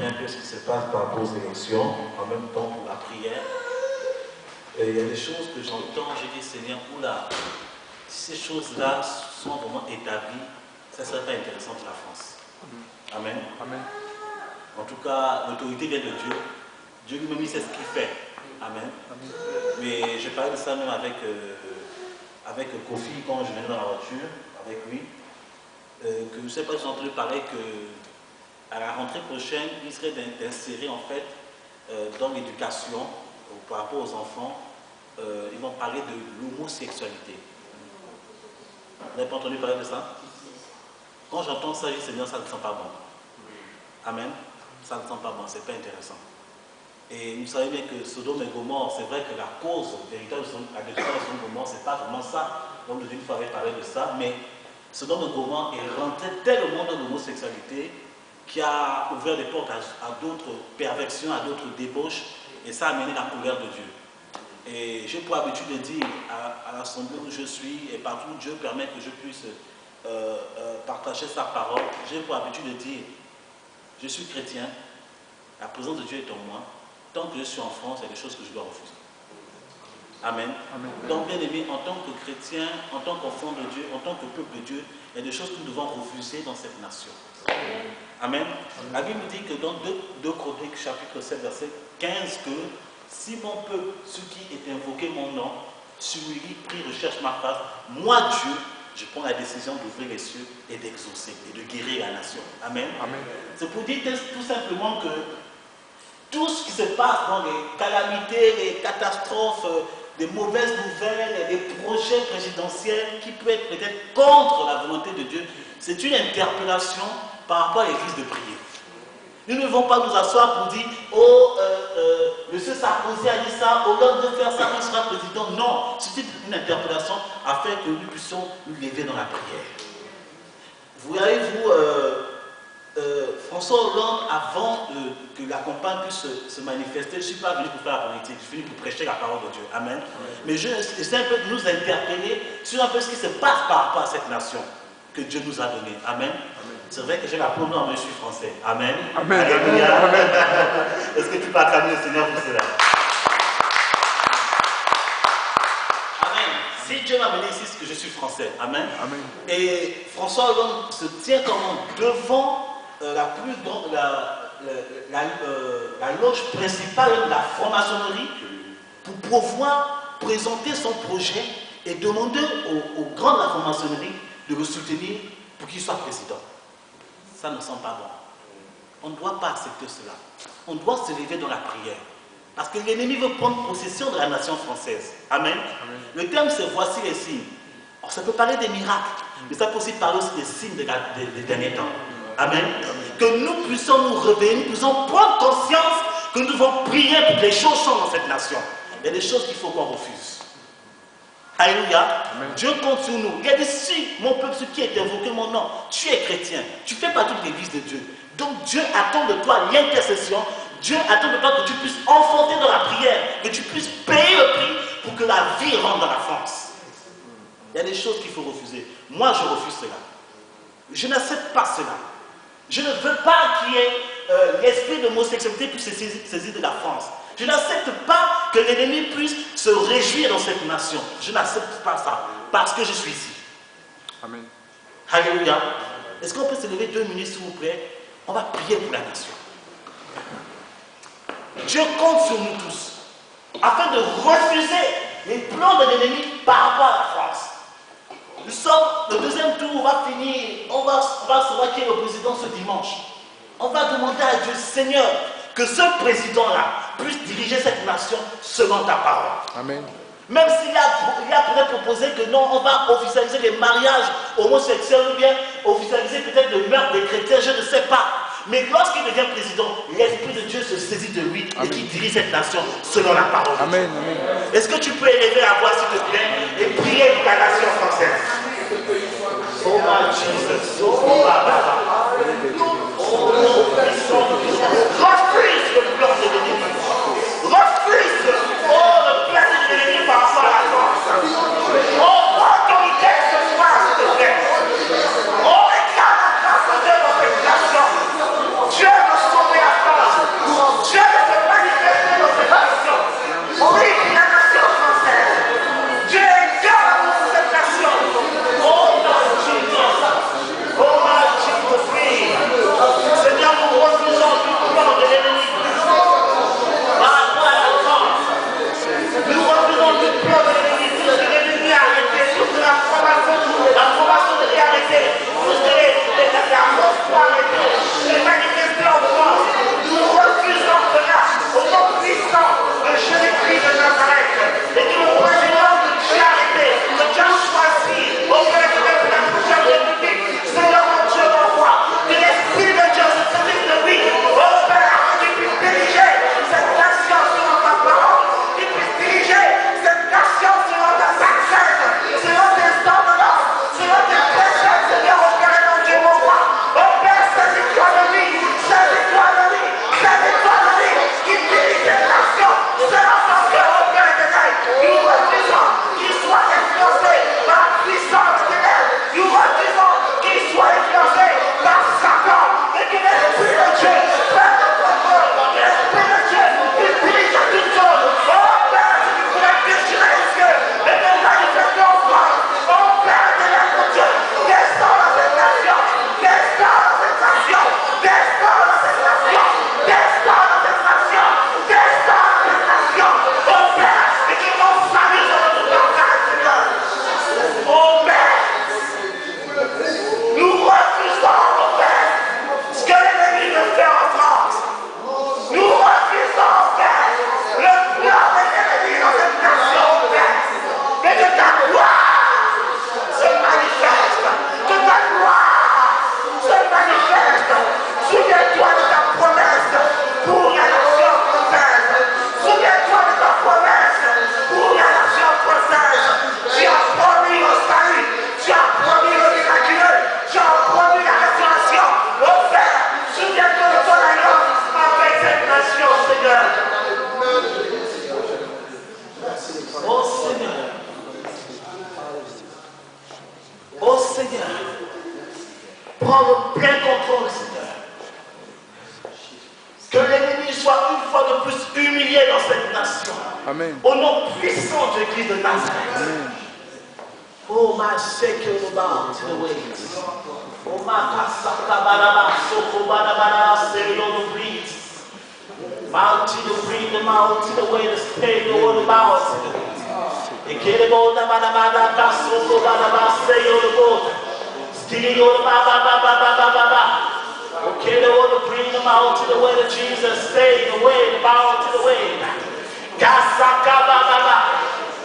un peu ce qui se passe par rapport aux élections, en même temps pour la prière. Et il y a des choses que j'entends, je dis Seigneur, oula, si ces choses-là sont vraiment établies, ça ne serait pas intéressant pour la France. Amen. Amen. En tout cas, l'autorité vient de Dieu. Dieu lui-même, il sait ce qu'il fait. Amen. Amen. Mais je parlais de ça même avec Kofi quand je venais dans la voiture, avec lui. Que je ne sais pas si j'ai entendu parler qu'à la rentrée prochaine, il serait d'insérer en fait dans l'éducation, par rapport aux enfants, ils vont parler de l'homosexualité. Vous n'avez pas entendu parler de ça? Quand j'entends ça, je dis Seigneur, ça ne sent pas bon. Amen. Ça ne sent pas bon, c'est pas intéressant. Et vous savez bien que Sodome et Gomorrhe, c'est vrai que la cause véritable de la destruction de Sodome et Gomorrhe, c'est pas vraiment ça. L'homme de Dieu, une fois avait parlé de ça, mais Sodome et Gomorrhe est rentré tellement dans l'homosexualité qui a ouvert des portes à d'autres perversions, à d'autres débauches, et ça a amené la colère de Dieu. Et j'ai pour habitude de dire à l'assemblée où je suis, et partout où Dieu permet que je puisse partager sa parole, j'ai pour habitude de dire, je suis chrétien, la présence de Dieu est en moi, tant que je suis en France, il y a des choses que je dois refuser. Amen. Amen. Donc, bien aimé, en tant que chrétien, en tant qu'enfant de Dieu, en tant que peuple de Dieu, il y a des choses que nous devons refuser dans cette nation. Amen. Amen. La Bible dit que dans 2 Chroniques, chapitre 7, verset 15, que si mon peuple, ceux qui est invoqué mon nom, s'humilie, prie, recherche ma face, moi Dieu, je prends la décision d'ouvrir les cieux et d'exaucer et de guérir la nation. Amen. Amen. C'est pour dire tout simplement que tout ce qui se passe dans les calamités, les catastrophes, des mauvaises nouvelles, des projets présidentiels qui peuvent être peut-être contre la volonté de Dieu, c'est une interpellation par rapport à l'église de prier. Nous ne devons pas nous asseoir pour dire « Oh, M. Sarkozy a dit ça, Hollande veut faire ça, il sera président. » Non, c'est une interpellation afin que nous puissions nous lever dans la prière. Vous voyez, François Hollande, avant que la campagne puisse se manifester, je ne suis pas venu pour faire la politique, je suis venu pour prêcher la parole de Dieu. Amen. Amen. Mais j'essaie un peu de nous interpeller sur un peu ce qui se passe par rapport à cette nation que Dieu nous a donnée. Amen. C'est vrai que j'ai la pronom, mais je suis français. Amen. Amen. Alléluia. Amen. Est-ce que tu peux acclamer le Seigneur pour cela? Amen. Si Dieu m'a mené ici, c'est que je suis français. Amen. Amen. Et François Hollande se tient comme devant la loge principale de la franc-maçonnerie pour pouvoir présenter son projet et demander aux grands de la franc-maçonnerie de le soutenir pour qu'il soit président. Ça ne sent pas bon. On ne doit pas accepter cela. On doit se lever dans la prière. Parce que l'ennemi veut prendre possession de la nation française. Amen. Amen. Le terme c'est voici les signes. Alors, ça peut parler des miracles, mais ça peut aussi parler aussi des signes des derniers temps. Amen. Que nous puissions nous réveiller, nous puissions prendre conscience que nous devons prier pour que les choses changent dans cette nation. Il y a des choses qu'il faut qu'on refuse. Alléluia. Dieu compte sur nous. Il a dit, si mon peuple, ce qui est invoqué mon nom, tu es chrétien, tu fais partie de l'église de Dieu. Donc Dieu attend de toi l'intercession. Dieu attend de toi que tu puisses enfanter dans la prière, que tu puisses payer le prix pour que la vie rentre dans la France. Il y a des choses qu'il faut refuser. Moi, je refuse cela. Je n'accepte pas cela. Je ne veux pas qu'il y ait l'esprit d'homosexualité puisse se saisir de la France. Je n'accepte pas que l'ennemi puisse se réjouir dans cette nation. Je n'accepte pas ça, parce que je suis ici. Amen. Alléluia. Est-ce qu'on peut se lever 2 minutes, s'il vous plaît? On va prier pour la nation. Dieu compte sur nous tous, afin de refuser les plans de l'ennemi par rapport à la France. Nous sommes, le 2e tour, on va finir, on va savoir qui est le président ce dimanche. On va demander à Dieu, Seigneur, que ce président-là puisse diriger cette nation selon ta parole. Amen. Même s'il a peut-être proposé que non, on va officialiser les mariages homosexuels ou bien officialiser peut-être le meurtre des chrétiens, je ne sais pas. Mais lorsqu'il devient président, l'Esprit de Dieu se saisit de lui. Amen. Et qu'il dirige cette nation selon la parole. Amen. Amen. Est-ce que tu peux élever la voix, s'il te plaît, et prier pour la nation française? Oh my Jesus, oh Baba. Refuse le plan de l'ennemi. Refuse le plan de l'ennemi par rapport à la France. Oh, autorité ce soir, s'il te plaît. Oh, regarde la grâce de Dieu dans cette nation. Dieu veut sauver la France. sois une fois de plus humilié dans cette nation. Amen. Au nom puissant de Christ de Nazareth. Amen. Oh, my second bow to the waves. Oh, my kasaka baraba, soko barabara, serio the breeze. Mountain to breathe, the mountain the way to stay, the word about. Ikirebo da barabara, kasoko baraba, serio the boat. Still ba ba ba ba ba ba ba ba. Okay, the word to bring them out to the way to Jesus, stay the way, the bow to the way. Kasaka ba ba ba.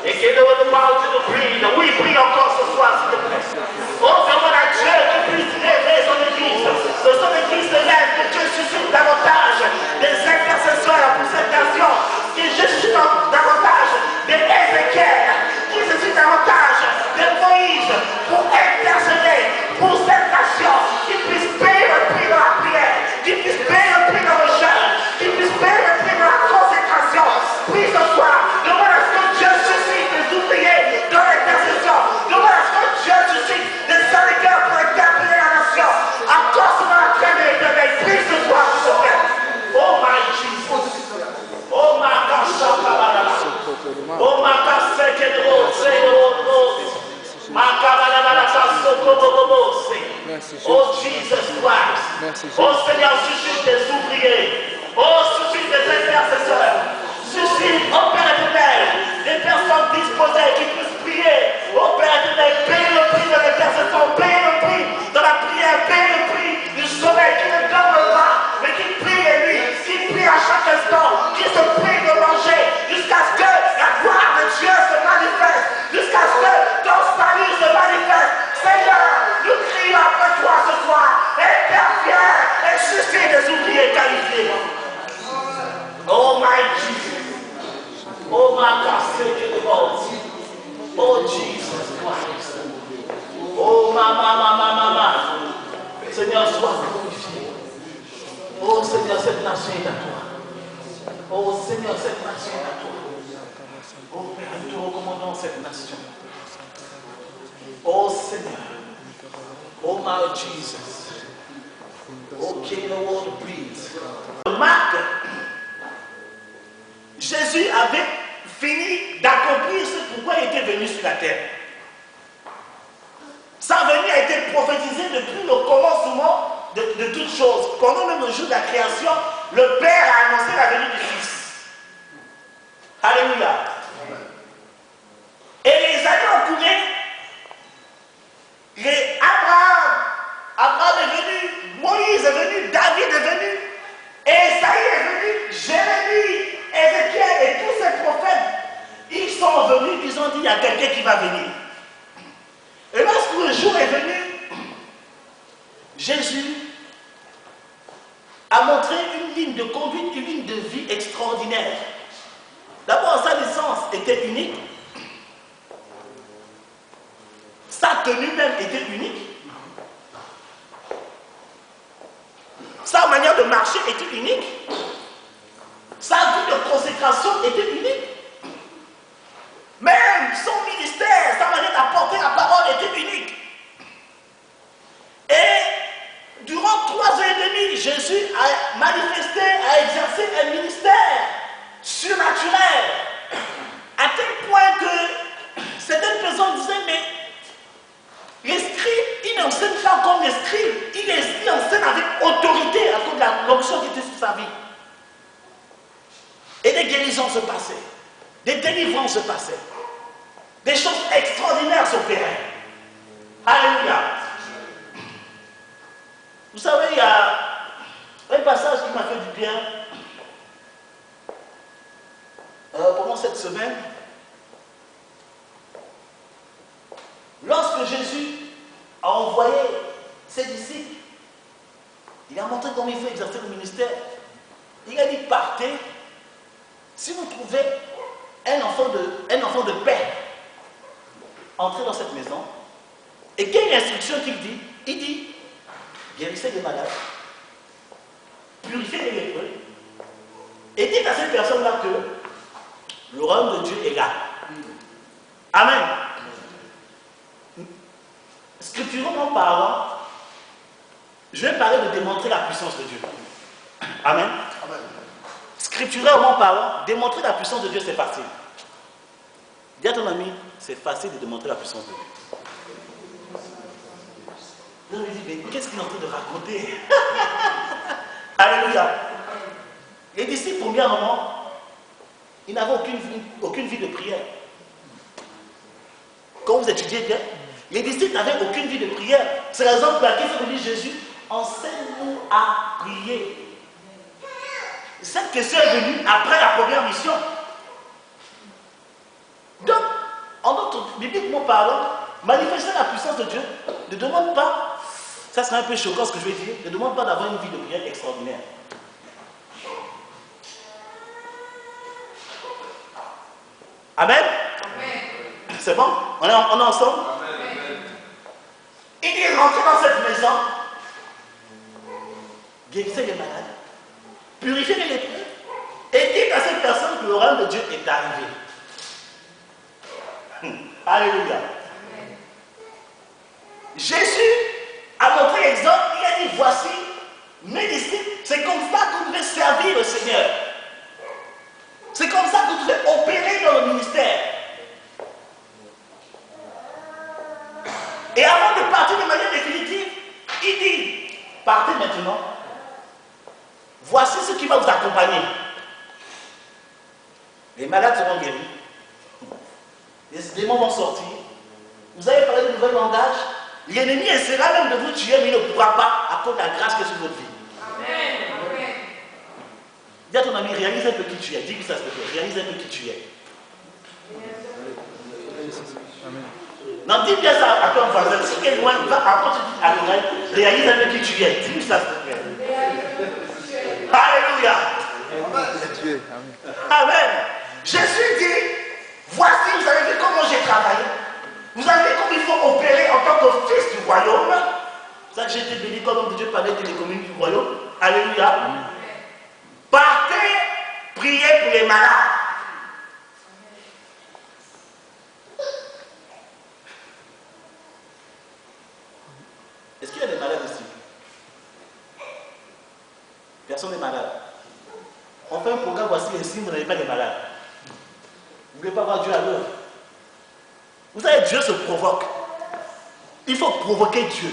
Et que nous parlons de prier, oui, prie encore ce soir, s'il te plaît. Oh, demande à Dieu qu'il puisse lever son église. Que son église se lève, que Dieu suscite davantage des intercesseurs pour cette nation. Que Dieu suscite davantage des Ézéchiel, qu'il suscite davantage de Moïse pour intercéder pour cette nation. Qu'il puisse payer le prix de la prière, qu'il puisse payer le prix de le jeûne, qu'il puisse payer le prix de la consécration. Prie ce soir, demande à ce que Dieu suscite des ouvriers dans l'intercession. Demande à ce que Dieu suscite des serviteurs pour interpeller la nation. Encore ce matin, éternel, prie ce soir, s'il te plaît. Oh my Jesus. Oh my God, oh my God, second road, oh Jesus Christ. Oh Seigneur, suscite des ouvriers. Oh, suscite des intercesseurs. Suscite, oh Père éternel, des personnes disposées qui puissent prier. Oh Père éternel, paye le prix de l'intercession, paye le prix de la prière, paye le prix du sommeil qui ne dorme pas, mais qui prie les nuits, qui prie à chaque instant, qui se prie de manger, jusqu'à ce que la gloire de Dieu se manifeste, jusqu'à ce que ton salut se manifeste. Seigneur, nous crions après toi ce soir, interviens et suscite des ouvriers qualifiés. Oh my Jesus. Oh my God, oh Jesus Christ. Oh mama. Seigneur, sois glorifié. Oh Seigneur, cette nation est à toi. Oh Seigneur, cette nation est à toi. Oh Père, nous te recommandons cette nation. Oh Seigneur. Oh my Jesus. Oh King of all the breeds. Marc. Jésus avait fini d'accomplir ce pourquoi il était venu sur la terre. Sa venue a été prophétisée depuis le commencement de toutes choses. Pendant même le jour de la création, le Père a annoncé la venue du Fils. Alléluia. Et les années ont coulé. Abraham est venu, Moïse est venu, David est venu, Esaïe est venu, Jérémie, Ézéchiel et tous ces prophètes, ils sont venus, ils ont dit il y a quelqu'un qui va venir. Et lorsque le jour est venu, Jésus a montré une ligne de conduite, une ligne de vie extraordinaire. D'abord, sa naissance était unique. Sa tenue même était unique. Sa manière de marcher était unique. Sa vie de consécration était unique. Même son ministère, sa manière d'apporter la parole était unique. Et durant 3 ans et demi, Jésus a manifesté, a exercé un ministère surnaturel. À tel point que certaines personnes disaient, mais les scribes, ils n'enseignent pas comme les scribes. Ils enseignent avec autorité à cause de la l'onction qui était sur sa vie. Et des guérisons se passaient. Des délivrances se passaient. Des choses extraordinaires s'opéraient. Alléluia. Vous savez, il y a un passage qui m'a fait du bien pendant cette semaine. Lorsque Jésus a envoyé ses disciples, il a montré comment il faut exercer le ministère. Il a dit, partez, si vous trouvez un enfant de paix, entrez dans cette maison. Et quelle instruction qu'il dit? Il dit, guérissez les malades, purifiez les lépreux, et dites à cette personne-là que le royaume de Dieu est là. Amen. Scripturellement parlant, je vais parler de démontrer la puissance de Dieu. Amen. Amen. scripturairement parlant, démontrer la puissance de Dieu, c'est facile. Dis à ton ami, c'est facile de démontrer la puissance de Dieu. Il me dit, mais qu'est-ce qu'il est en train de raconter? Alléluia. Les disciples, premièrement, ils n'avaient aucune vie de prière. Quand vous étudiez bien, les disciples n'avaient aucune vie de prière. C'est la raison pour laquelle il dit Jésus, enseigne-nous à prier. Cette question est venue après la première mission. Donc, en d'autres, bibliquement parlant, manifester la puissance de Dieu ne demande pas, ça serait un peu choquant ce que je vais dire, ne demande pas d'avoir une vie de prière extraordinaire. Amen. C'est bon? On est ensemble? Amen. Il est rentré dans cette maison, guérissez les malades, purifiez les lépreux, et dit à cette personne que le royaume de Dieu est arrivé. Alléluia. Amen. Jésus a montré l'exemple, il a dit, voici mes disciples, c'est comme ça que vous devez servir le Seigneur. C'est comme ça que vous devez opérer dans le ministère. Et avant de partir de manière définitive, il dit, partez maintenant, voici ce qui va vous accompagner. Les malades seront guéris, les démons vont sortir, vous allez parler de nouvel langage, l'ennemi essaiera même de vous tuer, mais il ne pourra pas à cause de la grâce qui est sur votre vie. Amen. Dis à ton ami, réalise un peu qui tu es, dis-lui ça s'il te plaît, réalise un peu qui tu es. Amen. Non, dis bien ça à ton voisin. Si quelqu'un va après tu dis à l'oreille, réalise un peu qui tu es. Dis-lui ça, s'il te plaît. Alléluia. Amen. Jésus dit, voici, vous avez vu comment j'ai travaillé. Vous avez vu comment il faut opérer en tant que fils du royaume. C'est ça que j'ai été béni comme Dieu parlait des communes du royaume. Alléluia. Amen. Partez, priez pour les malades. Est-ce qu'il y a des malades ici? Personne n'est malade. On fait un programme, voici ici, vous n'avez pas de malades. Vous ne voulez pas voir Dieu à l'œuvre. Vous savez, Dieu se provoque. Il faut provoquer Dieu.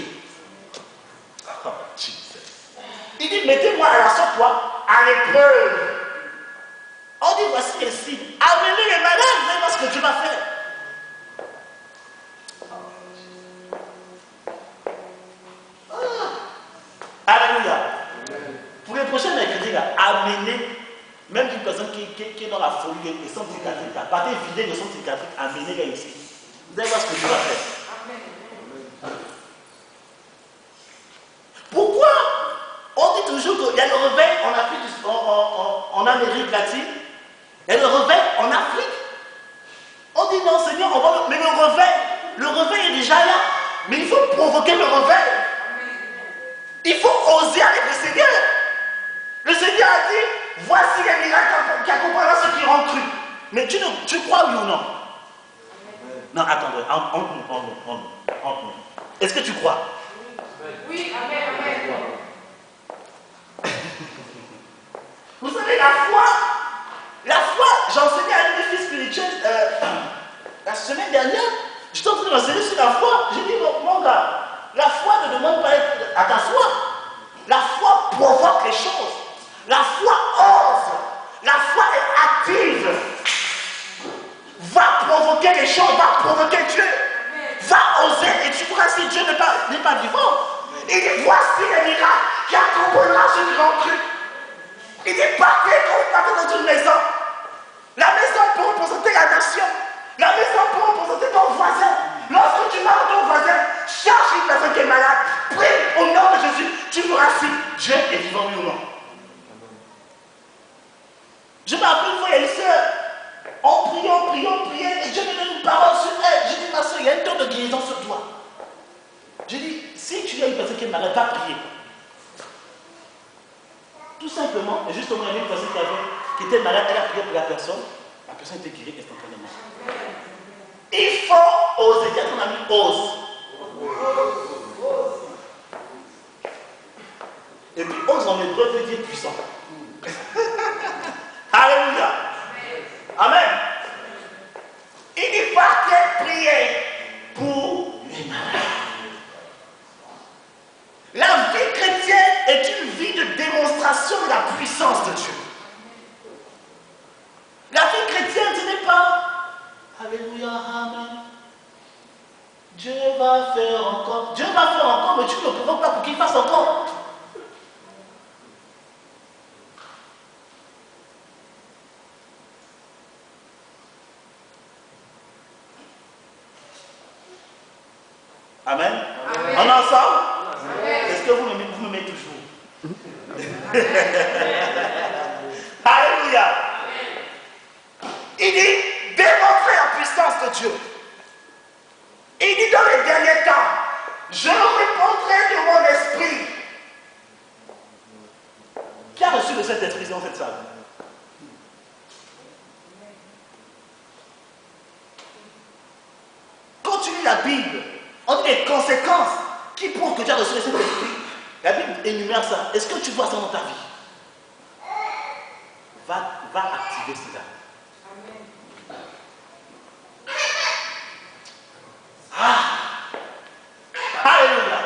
Oh, Jesus. Il dit, mettez-moi à la sorte, toi, à l'épreuve. On dit, voici les signes. Amenez les malades, vous allez voir ce que Dieu va faire. Alléluia. Pour les prochains mercredis, amenez, même une personne qui est dans la folie, les centres psychiatriques, partez vider le centre psychiatrique, amenez-les ici. Vous allez voir ce que Dieu va faire. Pourquoi on dit toujours qu'il y a le réveil en Afrique, en Amérique latine, il y a le réveil en Afrique. On dit non Seigneur, on va mais le réveil est déjà là. Mais il faut provoquer le réveil. Il faut oser avec le Seigneur. Le Seigneur a dit, voici les miracles qui accompagneront ceux qui ont cru. Mais tu crois oui ou non? Non, attendez, entre nous. Est-ce que tu crois? Oui, amen, amen. Vous savez, la foi, j'ai enseigné à une fille spirituelle la semaine dernière. J'étais en train d'enseigner sur la foi. J'ai dit, mon gars, la foi ne demande pas à t'asseoir. La foi provoque les choses. La foi ose. La foi est active. Va provoquer les choses, va provoquer Dieu. Va oser et tu pourras si Dieu n'est pas vivant. Il dit, voici les miracles qui accompagneront ceux qui ont cru. Il dit, partez quand vous partez dans une maison. La maison peut représenter la nation. La maison peut représenter ton voisin. Lorsque tu vas ton voisin, cherche une personne qui est malade. Prie au nom de Jésus. Tu verras si Dieu est vivant, oui ou non. Je me rappelle une fois, il y a une soeur. On priait, et Dieu me donne une parole sur elle. J'ai dit, ma soeur, il y a une tonne de guérison sur toi. J'ai dit, si tu as une personne qui est malade, va prier. Tout simplement, et justement, il y avait une personne qui était malade, elle a prié pour la personne était guérie instantanément. Il faut oser, dis à ton ami, ose. Et puis, ose en hébreu veut dire puissant. va faire encore. Dieu va faire encore, mais tu ne le provoques pas pour qu'il fasse encore. Amen. Amen. On est ensemble? Est-ce que vous m'aimez toujours? Alléluia. Il dit, démontrez la puissance de Dieu. Il dit dans les derniers temps, je répondrai de mon esprit. Qui a reçu le Saint-Esprit dans cette salle? Quand tu lis la Bible, on dit les conséquences qui prouvent que tu as reçu le Saint-Esprit. La Bible énumère ça. Est-ce que tu vois ça dans ta vie? Va activer cela. Ah! Alléluia!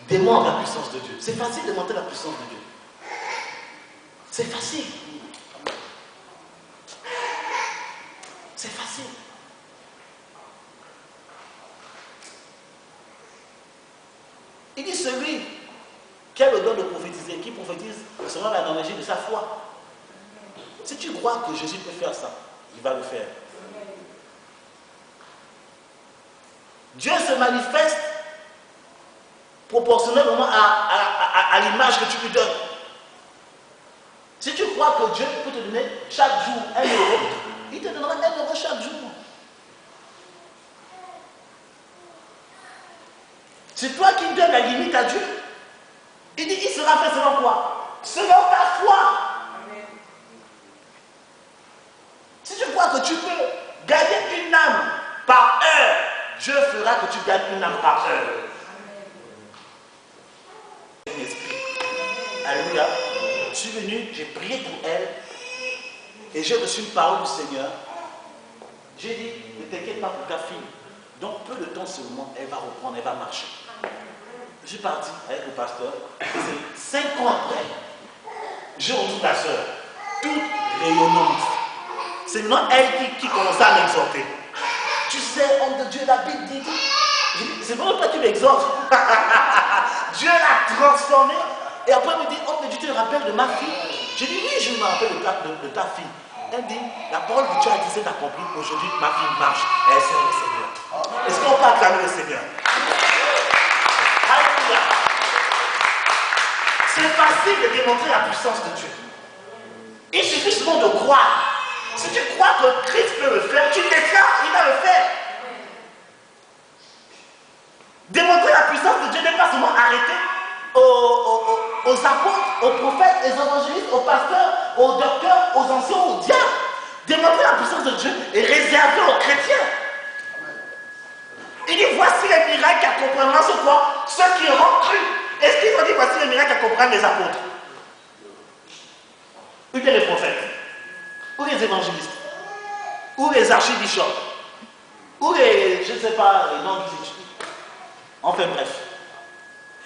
Démontre la puissance de Dieu. C'est facile de montrer la puissance de Dieu. C'est facile. C'est facile. Il dit celui qui a le don de prophétiser, qui prophétise selon l'analogie de sa foi. Si tu crois que Jésus peut faire ça, il va le faire. Dieu se manifeste proportionnellement à l'image que tu lui donnes. Si tu crois que Dieu peut te donner chaque jour 1 €, il te donnera 1 € chaque jour. C'est toi qui donnes la limite à Dieu. Il dit, il sera fait selon quoi? Selon ta foi. Si tu crois que tu peux gagner une âme par heure, Dieu fera que tu gagnes une âme par heure. Alléluia. Je suis venu, j'ai prié pour elle et j'ai reçu une parole du Seigneur. J'ai dit, ne t'inquiète pas pour ta fille. Donc peu de temps seulement, elle va reprendre, elle va marcher. Je suis parti avec le pasteur. 5 ans après, je retrouve la soeur, toute rayonnante. C'est maintenant elle qui commence à m'exhorter. Tu sais, homme de Dieu, la Bible dit, c'est vraiment toi qui m'exhortes. Dieu l'a transformé. Et après, elle me dit, homme de Dieu, tu te rappelles de ma fille? Je dis, oui, je me rappelle de ta fille. Elle dit, la parole de Dieu a dit, c'est accompli. Aujourd'hui, ma fille marche. Elle sert le Seigneur. Est-ce qu'on peut acclamer le Seigneur? Alléluia. C'est facile de démontrer la puissance de Dieu. Il suffit seulement de croire. Si tu crois que Christ peut le faire, tu déclares, il va le faire. Démontrer la puissance de Dieu n'est pas seulement arrêter aux apôtres, aux prophètes, aux évangélistes, aux pasteurs, aux docteurs, aux anciens, aux diacres. Démontrer la puissance de Dieu est réservé aux chrétiens. Il dit, voici les miracles qu'accompliront ce quoi? Ceux qui auront cru. Est-ce qu'ils ont dit, voici les miracles qu'accompliront les apôtres? Ou bien les prophètes? Ou les évangélistes? Ou les archibishops? Ou les, je ne sais pas, les noms qu'ils utilisent. Enfin bref.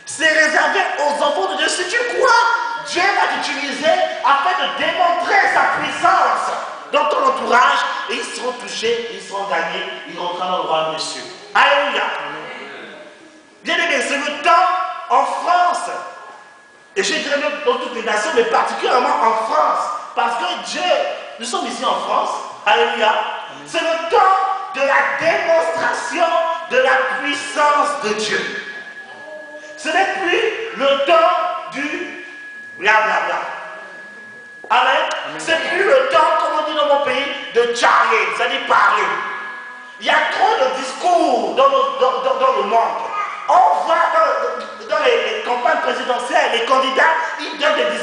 C'est réservé aux enfants de Dieu. Si tu crois, Dieu va t'utiliser afin de démontrer sa puissance dans ton entourage. Et ils seront touchés, ils seront gagnés, ils rentreront dans le royaume des cieux. Alléluia. Bien aimé, c'est le temps en France. Et je dirais même dans toutes les nations, mais particulièrement en France. Parce que Dieu, nous sommes ici en France. Alléluia. C'est le temps de la démonstration de la puissance de Dieu. Ce n'est plus le temps du blablabla. Amen. C'est plus le temps, comme on dit dans mon pays, de charler, c'est-à-dire parler. Il y a trop de discours dans le monde. On voit dans les campagnes présidentielles, les candidats, ils donnent des